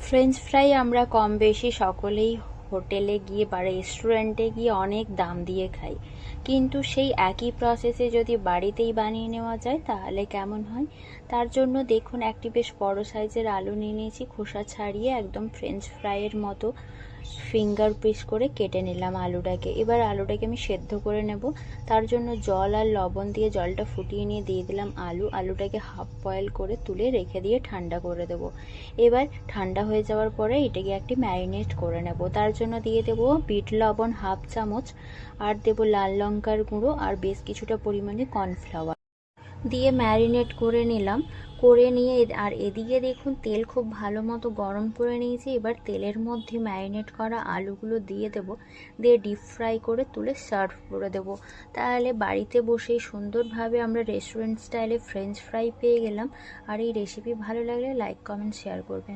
French fry আমরা কম বেশি সকলেই হোটেলে গিয়ে বা রেস্টুরেন্টে গিয়ে অনেক দাম দিয়ে খাই, কিন্তু সেই একই প্রসেসে যদি বাড়িতেই বানিয়ে নেওয়া যায় তাহলে কেমন হয়। তার জন্য দেখুন, একটি বেশ বড় সাইজের আলু নিয়ে নিয়েছি, খোসা ছাড়িয়ে একদম ফ্রেঞ্চ ফ্রাইয়ের মতো ফিঙ্গার পিস করে কেটে নিলাম আলুটাকে। এবার আলুটাকে আমি সেদ্ধ করে নেব। তার জন্য জল আর লবণ দিয়ে জলটা ফুটিয়ে নিয়ে দিয়ে দিলাম আলুটাকে হাফ বয়েল করে তুলে রেখে দিয়ে ঠান্ডা করে দেব। এবার ঠান্ডা হয়ে যাওয়ার পরে এটাকে একটি ম্যারিনেট করে নেব। তার জন্য দিয়ে দেব বিট লবণ হাফ চামচ, আর দেব লাল লঙ্কার গুঁড়ো আর বেশ কিছুটা পরিমাণে কর্নফ্লাওয়ার দিয়ে ম্যারিনেট করে নিলাম। করে নিয়ে আর এদিকে দেখুন তেল খুব ভালো মতো গরম করে নিয়েছি। এবার তেলের মধ্যে ম্যারিনেট করা আলুগুলো দিয়ে দেব, দিয়ে ডিপ ফ্রাই করে তুলে সার্ভ করে দেব। তাহলে বাড়িতে বসেই সুন্দরভাবে আমরা রেস্টুরেন্ট স্টাইলে ফ্রেঞ্চ ফ্রাই পেয়ে গেলাম। আর এই রেসিপি ভালো লাগলে লাইক কমেন্ট শেয়ার করবেন।